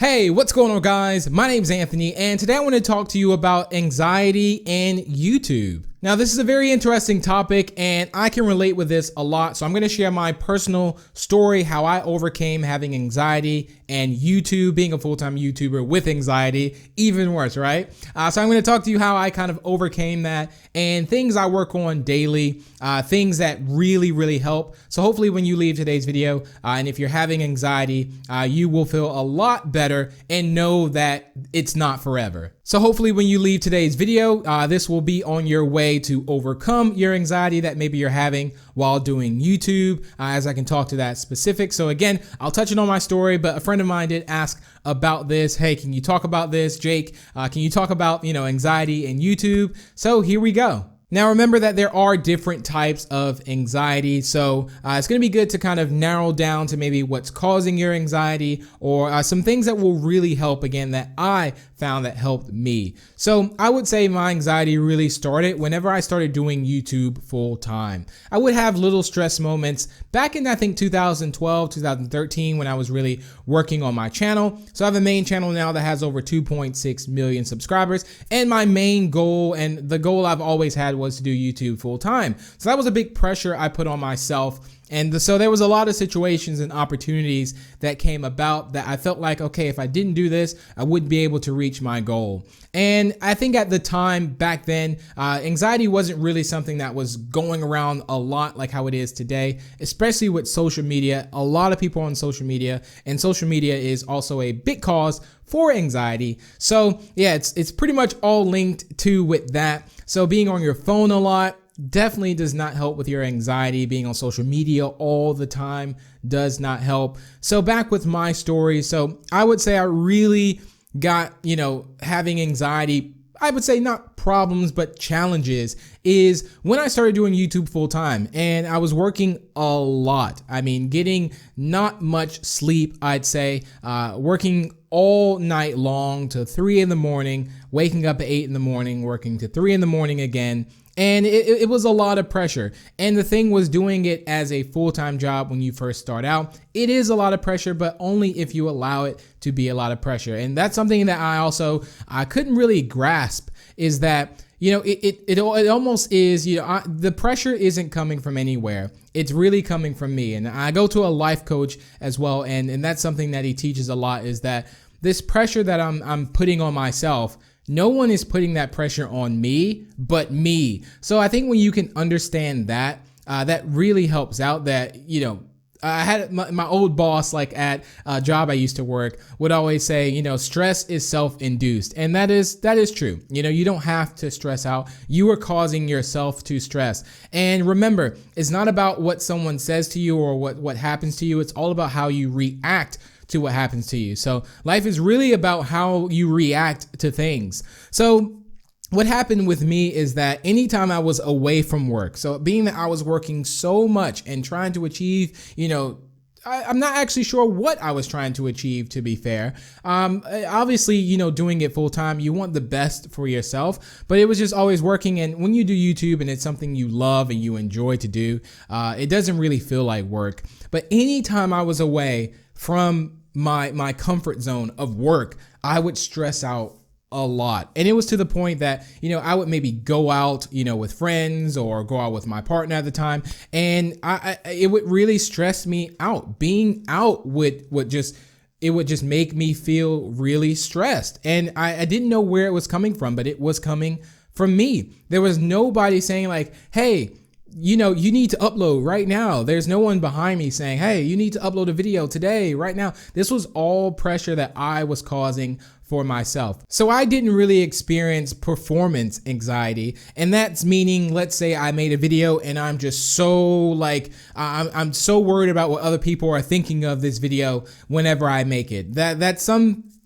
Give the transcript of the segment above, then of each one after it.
Hey, what's going on, guys? My name's Anthony, and today I want to talk to you about anxiety and YouTube. Now, this is a very interesting topic, and I can relate with this a lot. So I'm going to share my personal story, how I overcame having anxiety and YouTube, being a full-time YouTuber with anxiety, even worse, right? So I'm going to talk to you how I kind of overcame that and things I work on daily, things that really help. So hopefully when you leave today's video, and if you're having anxiety, you will feel a lot better and know that it's not forever. So hopefully when you leave today's video, this will be on your way to overcome your anxiety that maybe you're having while doing YouTube, as I can talk to that specific. So again, I'll touch it on my story, but a friend of mine did ask about this. Hey, can you talk about this, Jake? Can you talk about, anxiety and YouTube? So here we go. Now, remember that there are different types of anxiety. So it's going to be good to kind of narrow down to maybe what's causing your anxiety or some things that will really help, again, that I found that helped me. So I would say my anxiety really started whenever I started doing YouTube full time. I would have little stress moments back in, I think, 2012, 2013, when I was really working on my channel. So I have a main channel now that has over 2.6 million subscribers. And my main goal, and the goal I've always had, was to do YouTube full time. So that was a big pressure I put on myself. And so there was a lot of situations and opportunities that came about that I felt like, okay, if I didn't do this, I wouldn't be able to reach my goal. And I think at the time back then, anxiety wasn't really something that was going around a lot like how it is today, especially with social media. A lot of people on social media, and social media is also a big cause for anxiety. So yeah, it's pretty much all linked to with that. So being on your phone a lot definitely does not help with your anxiety. Being on social media all the time does not help. So back with my story. So I would say I really got, having anxiety, I would say not problems, but challenges, is when I started doing YouTube full time and I was working a lot. I mean, getting not much sleep, I'd say, working all night long to 3 a.m, waking up at 8 a.m, working to 3 a.m. again. And it was a lot of pressure. And the thing was, doing it as a full-time job when you first start out, it is a lot of pressure, but only if you allow it to be a lot of pressure. And that's something that I couldn't really grasp, is that, it almost is, the pressure isn't coming from anywhere. It's really coming from me. And I go to a life coach as well. And that's something that he teaches a lot, is that this pressure that I'm putting on myself, no one is putting that pressure on me but me. So I think when you can understand that, that really helps out. That, I had my old boss, like at a job I used to work, would always say, stress is self-induced. And that is true. You don't have to stress out. You are causing yourself to stress. And remember, it's not about what someone says to you or what happens to you. It's all about how you react to what happens to you. So life is really about how you react to things. So what happened with me is that anytime I was away from work, so being that I was working so much and trying to achieve, I'm not actually sure what I was trying to achieve, to be fair. Obviously, doing it full time, you want the best for yourself, but it was just always working. And when you do YouTube and it's something you love and you enjoy to do, it doesn't really feel like work. But anytime I was away from my comfort zone of work, I would stress out a lot. And it was to the point that, I would maybe go out, with friends or go out with my partner at the time. And it would really stress me out. Being out would just make me feel really stressed. And I didn't know where it was coming from, but it was coming from me. There was nobody saying like, hey, you need to upload right now. There's no one behind me saying, hey, you need to upload a video today, right now. This was all pressure that I was causing for myself. So I didn't really experience performance anxiety. And that's meaning, let's say I made a video and I'm just so I'm so worried about what other people are thinking of this video whenever I make it.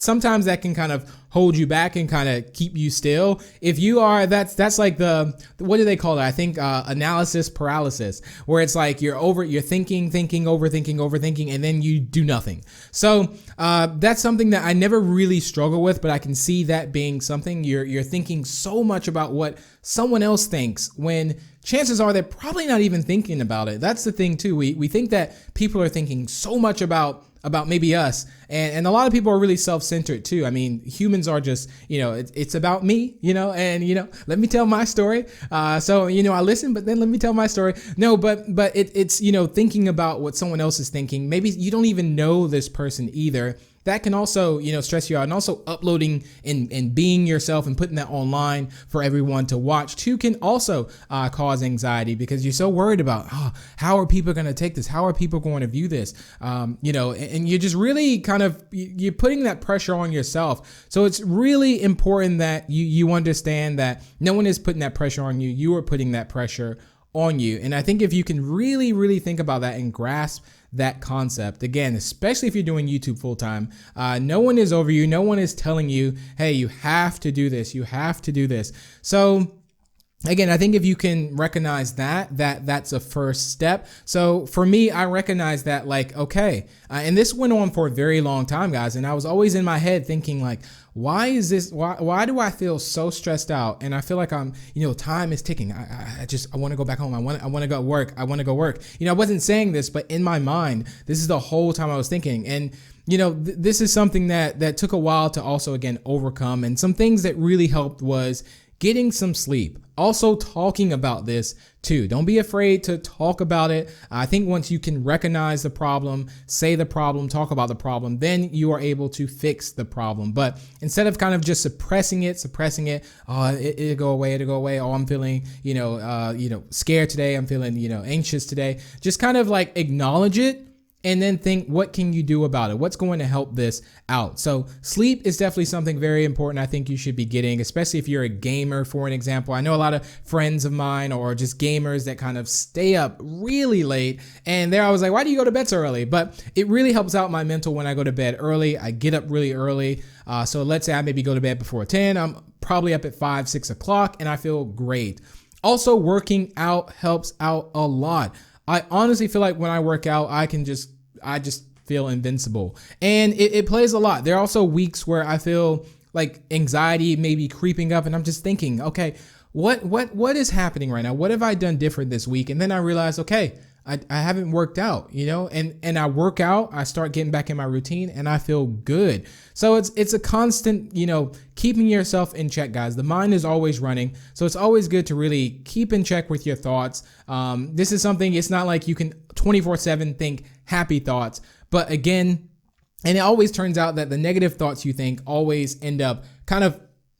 Sometimes that can kind of hold you back and kind of keep you still. If you are, that's like what do they call it? I think analysis paralysis, where it's like you're thinking, overthinking, and then you do nothing. So that's something that I never really struggle with, but I can see that being something you're thinking so much about what someone else thinks, when chances are they're probably not even thinking about it. That's the thing too. We think that people are thinking so much about about maybe us. And a lot of people are really self-centered too. I mean, humans are just, it's about me, and, let me tell my story. So, I listen, but then let me tell my story. No, but it's, thinking about what someone else is thinking. Maybe you don't even know this person either. That can also, stress you out. And also uploading and being yourself and putting that online for everyone to watch too can also cause anxiety, because you're so worried about, how are people going to take this? How are people going to view this? And you're just really you're putting that pressure on yourself. So it's really important that you understand that no one is putting that pressure on you. You are putting that pressure on you. And I think if you can really, really think about that and grasp that concept, again, especially if you're doing YouTube full time, no one is over you. No one is telling you, hey, you have to do this. You have to do this. So again, I think if you can recognize that's a first step. So for me, I recognize that, okay, and this went on for a very long time, guys. And I was always in my head thinking why is this? Why do I feel so stressed out? And I feel like I'm, time is ticking. I want to go back home. I want to go work. I want to go work. I wasn't saying this, but in my mind, this is the whole time I was thinking. And this is something that took a while to also, again, overcome. And some things that really helped was getting some sleep. Also talking about this too. Don't be afraid to talk about it. I think once you can recognize the problem, say the problem, talk about the problem, then you are able to fix the problem. But instead of just suppressing it, it'll go away. Oh, I'm feeling, scared today. I'm feeling, anxious today. Just acknowledge it. And then think, what can you do about it? What's going to help this out? So sleep is definitely something very important I think you should be getting, especially if you're a gamer, for an example. I know a lot of friends of mine or just gamers that stay up really late. And there I was like, why do you go to bed so early? But it really helps out my mental when I go to bed early. I get up really early. So let's say I maybe go to bed before 10. I'm probably up at 5, 6 o'clock and I feel great. Also, working out helps out a lot. I honestly feel like when I work out, I just feel invincible, and it plays a lot. There are also weeks where I feel like anxiety may be creeping up, and I'm just thinking, okay, what is happening right now? What have I done different this week? And then I realize, okay, I haven't worked out, and I work out, I start getting back in my routine and I feel good. So it's a constant, keeping yourself in check, guys. The mind is always running. So it's always good to really keep in check with your thoughts. This is something, it's not like you can 24/7 think happy thoughts, but again, and it always turns out that the negative thoughts you think always end up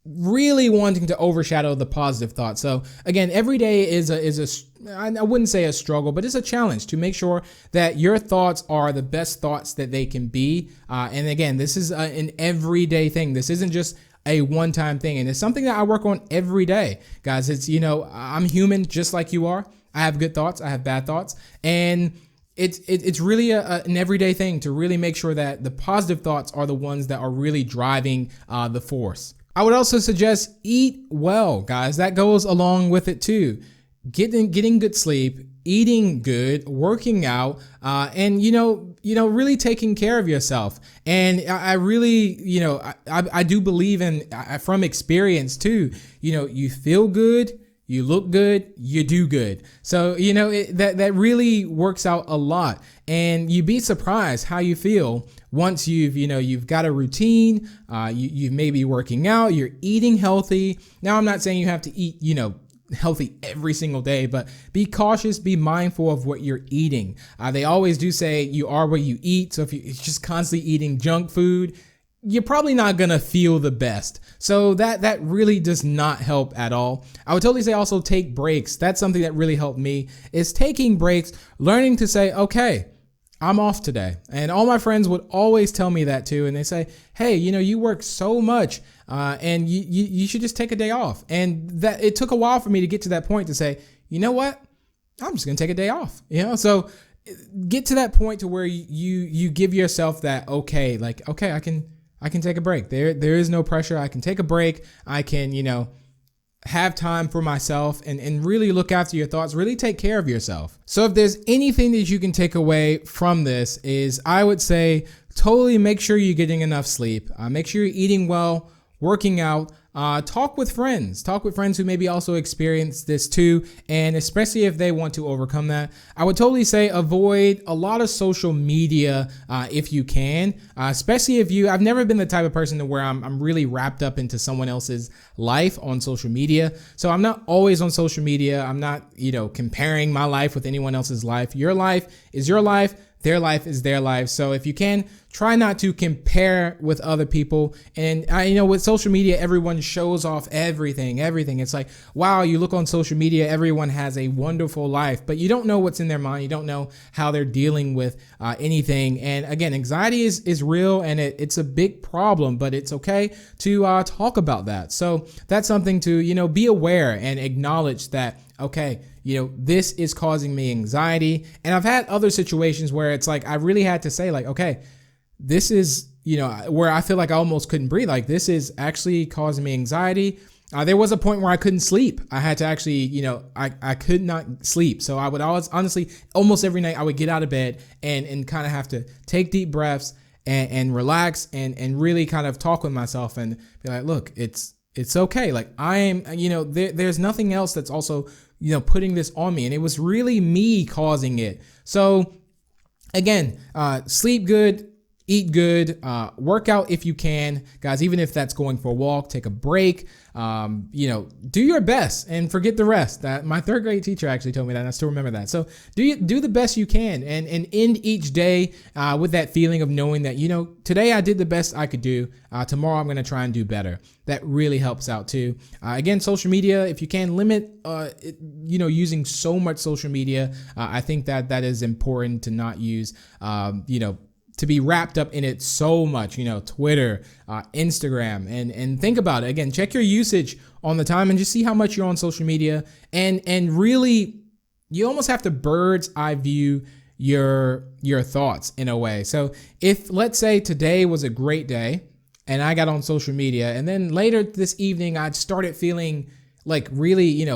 really wanting to overshadow the positive thoughts. So again, every day is I wouldn't say a struggle, but it's a challenge to make sure that your thoughts are the best thoughts that they can be. And again, this is an everyday thing. This isn't just a one-time thing. And it's something that I work on every day, guys. It's, I'm human just like you are. I have good thoughts. I have bad thoughts. And it's really an everyday thing to really make sure that the positive thoughts are the ones that are really driving the force. I would also suggest eat well, guys. That goes along with it too. Getting good sleep, eating good, working out, and really taking care of yourself. And I really, I do believe in, from experience too, you feel good, you look good, you do good. So, that really works out a lot. And you'd be surprised how you feel once you've got a routine, you may be working out, you're eating healthy. Now, I'm not saying you have to eat, healthy every single day, but be cautious, be mindful of what you're eating. They always do say you are what you eat. So if you're just constantly eating junk food, you're probably not going to feel the best. So that really does not help at all. I would totally say also take breaks. That's something that really helped me, is taking breaks, learning to say, okay, I'm off today. And all my friends would always tell me that too. And they say, hey, you work so much and you should just take a day off. And that it took a while for me to get to that point to say, you know what? I'm just going to take a day off. So get to that point to where you give yourself that, okay, I can take a break. There is no pressure. I can take a break. I can, have time for myself and really look after your thoughts, really take care of yourself. So if there's anything that you can take away from this, is I would say totally make sure you're getting enough sleep. Make sure you're eating well, working out, talk with friends who maybe also experience this too. And especially if they want to overcome that, I would totally say avoid a lot of social media if you can, especially if I've never been the type of person to where I'm really wrapped up into someone else's life on social media. So I'm not always on social media. I'm not, comparing my life with anyone else's life. Your life is your life. Their life is their life. So if you can, try not to compare with other people. And with social media, everyone shows off everything. It's like, wow, you look on social media, everyone has a wonderful life, but you don't know what's in their mind. You don't know how they're dealing with anything. And again, anxiety is real, and it's a big problem, but it's okay to talk about that. So that's something to, be aware and acknowledge that, okay, this is causing me anxiety. And I've had other situations where it's like, I really had to say like, okay, this is, where I feel like I almost couldn't breathe. Like, this is actually causing me anxiety. There was a point where I couldn't sleep. I had to actually, I could not sleep. So I would always, honestly, almost every night I would get out of bed and kind of have to take deep breaths and relax and really kind of talk with myself and be like, look, it's okay. Like, I am, there's nothing else that's also, putting this on me. And it was really me causing it. So again, sleep good, eat good, work out if you can, guys, even if that's going for a walk, take a break, do your best and forget the rest. That my third grade teacher actually told me that, and I still remember that. So do the best you can and end each day with that feeling of knowing that, today I did the best I could do. Tomorrow I'm going to try and do better. That really helps out too. Again, social media, if you can limit, using so much social media, I think that is important to not use, to be wrapped up in it so much, Twitter, Instagram, and think about it. Again, check your usage on the time and just see how much you're on social media. And really, you almost have to bird's eye view your thoughts in a way. So if, let's say today was a great day and I got on social media, and then later this evening, I started feeling like really,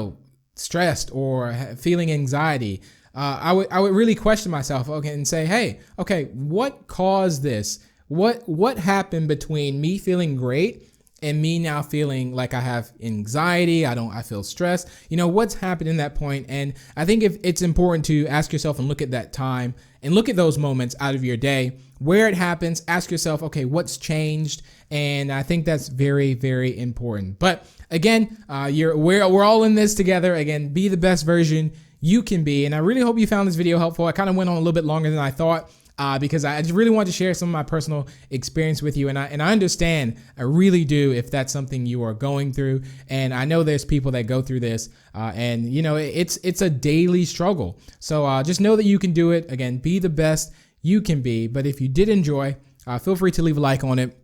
stressed or feeling anxiety, I would really question myself, okay, and say, hey, okay, what caused this? What happened between me feeling great and me now feeling like I have anxiety? I feel stressed. What's happened in that point? And I think if it's important to ask yourself and look at that time and look at those moments out of your day where it happens. Ask yourself, okay, what's changed? And I think that's very, very important. But again, we're all in this together. Again, be the best version you can be. And I really hope you found this video helpful. I kind of went on a little bit longer than I thought because I just really want to share some of my personal experience with you. And I understand, I really do, if that's something you are going through. And I know there's people that go through this and it's a daily struggle. So just know that you can do it. Again, be the best you can be. But if you did enjoy, feel free to leave a like on it.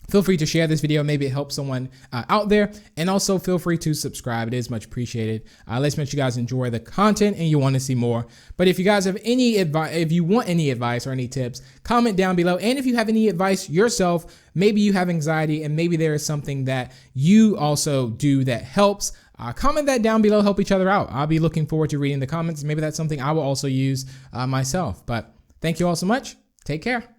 Feel free to share this video. Maybe it helps someone out there. And also feel free to subscribe. It is much appreciated. Let's make sure you guys enjoy the content and you want to see more. But if you guys have any advice, if you want any advice or any tips, comment down below. And if you have any advice yourself, maybe you have anxiety and maybe there is something that you also do that helps, comment that down below, help each other out. I'll be looking forward to reading the comments. Maybe that's something I will also use myself. But thank you all so much. Take care.